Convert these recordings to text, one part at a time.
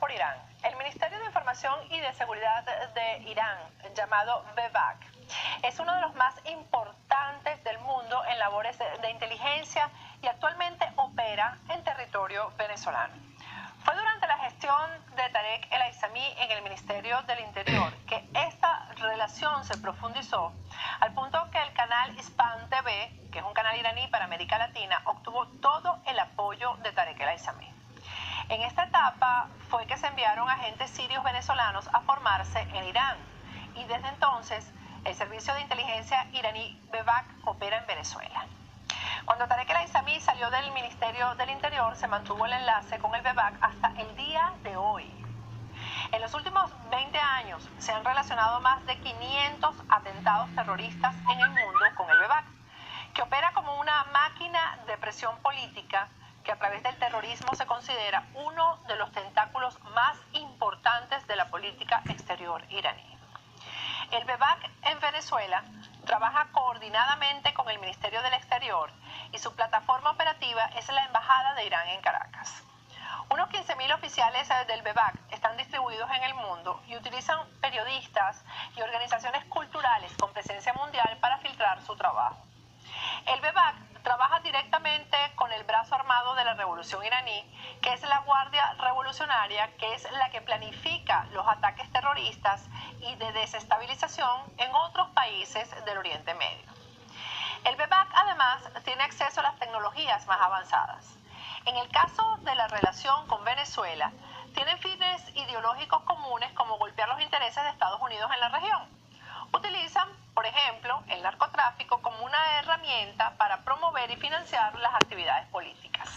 por Irán. El Ministerio de Información y de Seguridad de Irán, llamado BEVAC, es uno de los más importantes del mundo en labores de inteligencia y actualmente opera en territorio venezolano. Fue durante la gestión de Tarek El Aissami en el Ministerio del Interior que esta relación se profundizó al punto que el canal Hispan TV, que es un canal iraní para América Latina, obtuvo todo el apoyo de Tarek El Aissami. En esta etapa fue que se enviaron agentes sirios venezolanos a formarse en Irán y desde entonces el servicio de inteligencia iraní BEVAC opera en Venezuela. Cuando Tarek El Aissami salió del Ministerio del Interior, se mantuvo el enlace con el BEVAC hasta el día de hoy. En los últimos 20 años se han relacionado más de 500 atentados terroristas en el mundo con el BEVAC, que opera como una máquina de presión política que a través del terrorismo se considera uno de los tentáculos más importantes de la política exterior iraní. El BEVAC en Venezuela trabaja coordinadamente con el Ministerio del Exterior y su plataforma operativa es la Embajada de Irán en Caracas. Unos 15.000 oficiales del BEVAC están distribuidos en el mundo y utilizan periodistas y organizaciones culturales con presencia mundial para filtrar su trabajo. El BEVAC trabaja directamente con el brazo armado de la revolución iraní, que es la Guardia Revolucionaria, que es la que planifica los ataques terroristas y de desestabilización en otros países del Oriente Medio. El BEVAC además tiene acceso a las tecnologías más avanzadas. En el caso de la relación con Venezuela, tienen fines ideológicos comunes como golpear los intereses de Estados Unidos en la región. Utilizan, por ejemplo, el narcotráfico como una herramienta para promover y financiar las actividades políticas.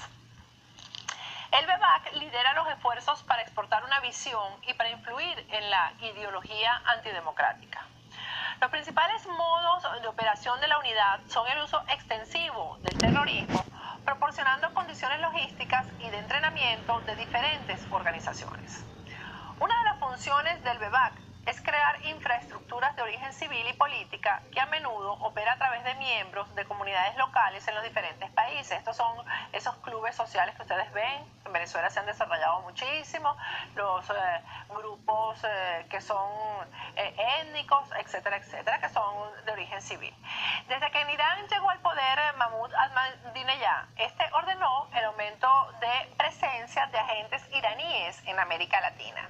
El BEVAC lidera los esfuerzos para exportar una visión y para influir en la ideología antidemocrática. Los principales modos de operación de la unidad son el uso extensivo del terrorismo, proporcionando condiciones logísticas y de entrenamiento de diferentes organizaciones. Una de las funciones del BEVAC es crear infraestructuras de origen civil y política que a menudo opera a través de miembros de comunidades locales en los diferentes países. Estos son esos clubes sociales que ustedes ven. En Venezuela se han desarrollado muchísimo, los grupos que son étnicos, etcétera, etcétera, que son de origen civil. Desde que en Irán llegó al poder Mahmoud Ahmadinejad, este ordenó el aumento de presencia de agentes iraníes en América Latina.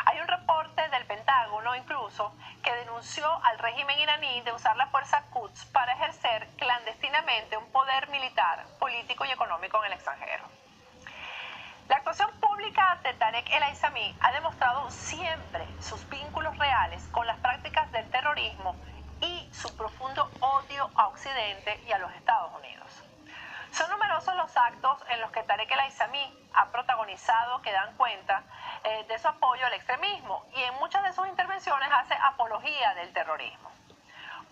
Hay un reporte del Pentágono incluso que denunció al régimen iraní de usar la fuerza Quds para ejercer clandestinamente un poder militar, político y económico en el extranjero. La actuación pública de Tarek El Aissami ha demostrado siempre sus vínculos reales con las prácticas del terrorismo y su profundo odio a Occidente y a los Estados Unidos. Son numerosos los actos en los que Tarek El Aissami ha protagonizado que dan cuenta de su apoyo al extremismo y en muchas de sus intervenciones hace apología del terrorismo.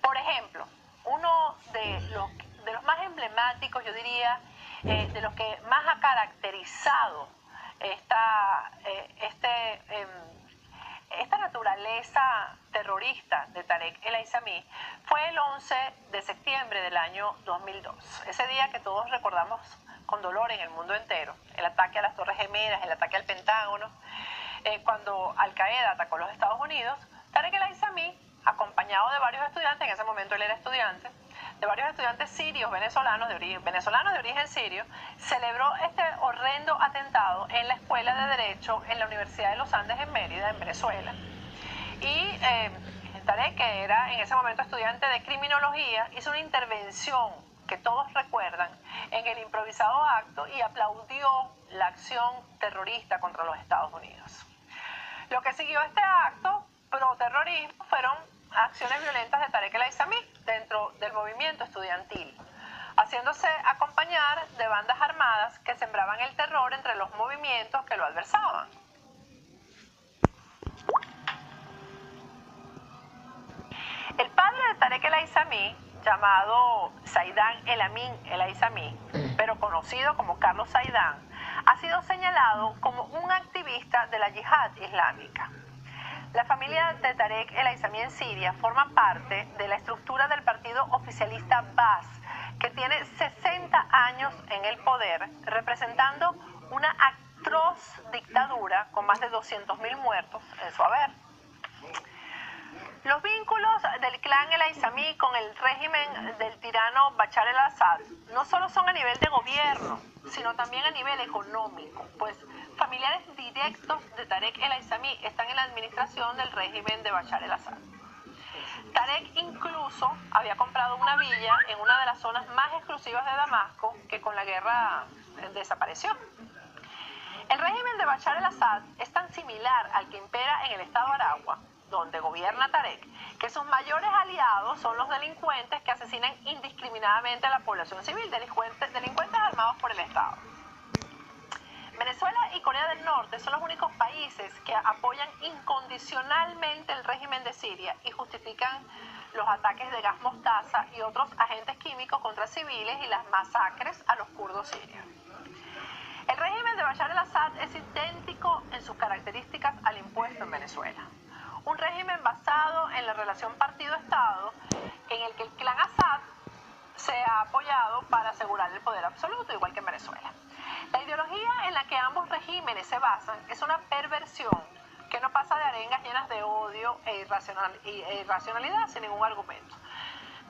Por ejemplo, uno de los más emblemáticos, yo diría, de los que más ha caracterizado esta naturaleza terrorista de Tarek El Aissami fue el 11 de septiembre del año 2002. Ese día que todos recordamos con dolor en el mundo entero, el ataque a las Torres Gemelas, el ataque al Pentágono, cuando Al Qaeda atacó a los Estados Unidos. Tarek El Aissami, acompañado de varios estudiantes, en ese momento él era estudiante, de varios estudiantes sirios venezolanos de origen sirio, celebró este horrendo atentado en la Escuela de Derecho en la Universidad de los Andes en Mérida, en Venezuela. Y Tarek, que era en ese momento estudiante de criminología, hizo una intervención que todos recuerdan en el improvisado acto y aplaudió la acción terrorista contra los Estados Unidos. Lo que siguió este acto pro-terrorismo fueron acciones violentas de Tarek El Aissami dentro del movimiento estudiantil, haciéndose acompañar de bandas armadas que sembraban el terror entre los movimientos que lo adversaban. El padre de Tarek El Aissami, llamado Saidán El Amin El Aissami, pero conocido como Carlos Saidán, ha sido señalado como un activista de la yihad islámica. La familia de Tarek El Aissami en Siria forma parte de la estructura del partido oficialista Baas, que tiene 60 años en el poder, representando una atroz dictadura dictadura con más de 200.000 muertos en su haber. Los vínculos del clan El Aizami con el régimen del tirano Bashar al-Assad no solo son a nivel de gobierno, sino también a nivel económico, pues familiares directos de Tarek El Aizami están en la administración del régimen de Bashar al-Assad. Tarek incluso había comprado una villa en una de las zonas más exclusivas de Damasco, que con la guerra desapareció. El régimen de Bashar al-Assad es tan similar al que impera en el estado Aragua, donde gobierna Tarek, que sus mayores aliados son los delincuentes que asesinan indiscriminadamente a la población civil, delincuentes armados por el Estado. Venezuela y Corea del Norte son los únicos países que apoyan incondicionalmente el régimen de Siria y justifican los ataques de gas mostaza y otros agentes químicos contra civiles y las masacres a los kurdos sirios. El régimen de Bashar al-Assad es idéntico en sus características al impuesto en Venezuela. Un régimen basado en la relación partido-Estado, en el que el clan Assad se ha apoyado para asegurar el poder absoluto, igual que en Venezuela. La ideología en la que ambos regímenes se basan es una perversión que no pasa de arengas llenas de odio e irracionalidad sin ningún argumento.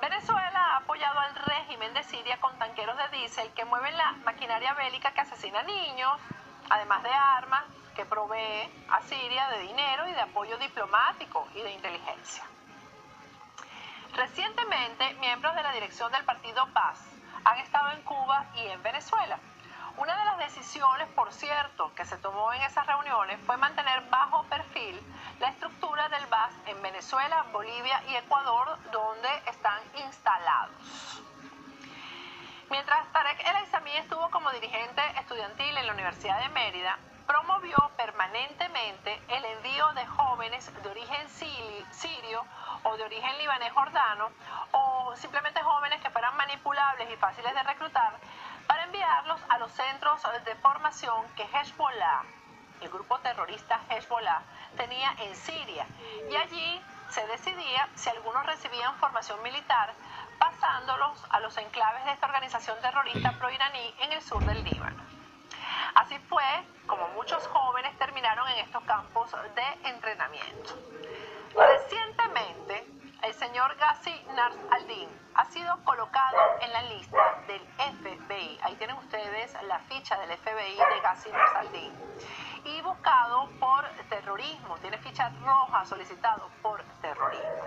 Venezuela ha apoyado al régimen de Siria con tanqueros de diésel que mueven la maquinaria bélica que asesina niños, además de armas que provee a Siria de dinero y de apoyo diplomático y de inteligencia. Recientemente, miembros de la dirección del partido Paz han estado en Cuba y en Venezuela. Una de las decisiones, por cierto, que se tomó en esas reuniones fue mantener bajo perfil la estructura del BAS en Venezuela, Bolivia y Ecuador, donde están instalados. Mientras Tarek El Aizami estuvo como dirigente estudiantil en la Universidad de Mérida, promovió permanentemente el envío de jóvenes de origen sirio o de origen libanés jordano, o simplemente jóvenes que fueran manipulables y fáciles de reclutar, para enviarlos a los centros de formación que Hezbollah, el grupo terrorista Hezbollah, tenía en Siria, y allí se decidía si algunos recibían formación militar, pasándolos a los enclaves de esta organización terrorista proiraní en el sur del Líbano. Así fue como muchos jóvenes terminaron en estos campos de entrenamiento. Recientemente, el señor Ghazi Nars al-Din ha sido colocado en la lista del FBI. Ahí tienen ustedes la ficha del FBI de Ghazi Nars al-Din. Y buscado por terrorismo, tiene ficha roja, solicitado por terrorismo.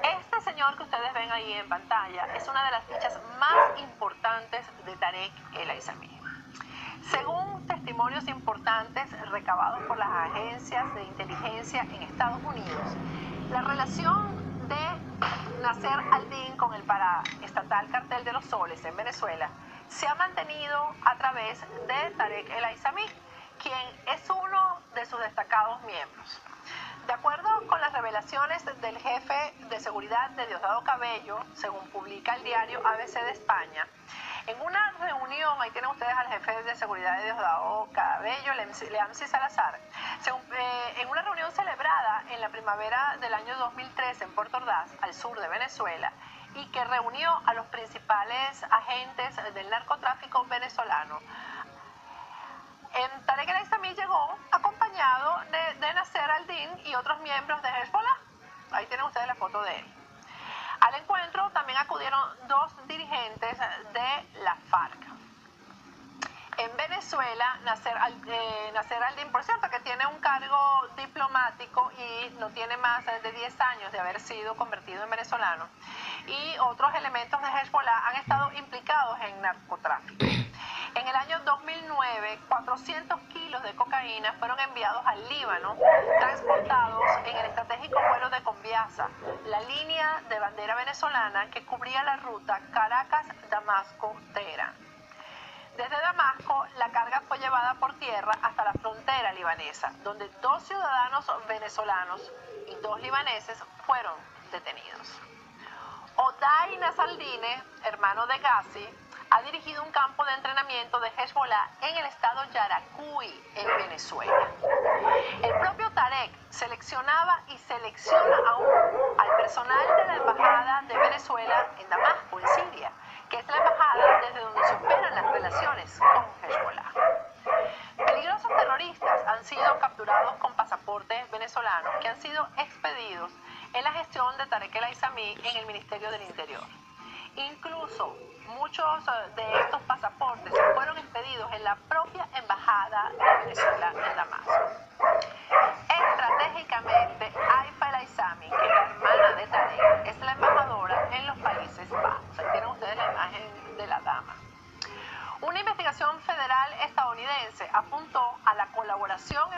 Este señor que ustedes ven ahí en pantalla es una de las fichas más importantes de Tarek El Aizami. Según testimonios importantes recabados por las agencias de inteligencia en Estados Unidos, la relación de Nasser al-Din con el paraestatal Cartel de los Soles en Venezuela se ha mantenido a través de Tarek El Aizami, quien es uno de sus destacados miembros. De acuerdo con las revelaciones del jefe de seguridad de Diosdado Cabello, según publica el diario ABC de España, en una reunión, ahí tienen ustedes al jefe de seguridad de Diosdado Cabello, Leamsi Salazar, en una reunión celebrada en la primavera del año 2013 en Puerto Ordaz, al sur de Venezuela, y que reunió a los principales agentes del narcotráfico venezolano, Tarek El Aizami llegó acompañado de Nasser al-Din y otros miembros de Hezbollah. Ahí tienen ustedes la foto de él. Al encuentro también acudieron dos dirigentes de la FARC. En Venezuela, Nasser al-Din, por cierto, que tiene un cargo diplomático y no tiene más de 10 años de haber sido convertido en venezolano, y otros elementos de Hezbollah han estado implicados en narcotráfico. En el año 2009, 400 kilos de cocaína fueron enviados al Líbano, transportados en el estratégico vuelo de Conviasa, la línea de bandera venezolana que cubría la ruta Caracas-Damasco-Teherán. Desde Damasco, la carga fue llevada por tierra hasta la frontera libanesa, donde 2 ciudadanos venezolanos y 2 libaneses fueron detenidos. Oday Nasaldine, hermano de Ghazi, ha dirigido un campo de entrenamiento de Hezbollah en el estado Yaracuy, en Venezuela. El propio Tarek seleccionaba y selecciona aún al personal de la Embajada de Venezuela en Damasco, en Siria, que es la embajada desde donde se operan las relaciones con Hezbollah. Peligrosos terroristas han sido capturados con pasaportes venezolanos que han sido expedidos en la gestión de Tarek El Aissami en el Ministerio del Interior. Incluso muchos de estos pasaportes fueron expedidos en la propia Embajada de Venezuela en Damasco. Estratégicamente, Haifa El Aissami, que es la hermana de Tarek, es la embajadora en los Países Bajos. Ahí tienen ustedes la imagen de la dama. Una investigación federal estadounidense apuntó a la colaboración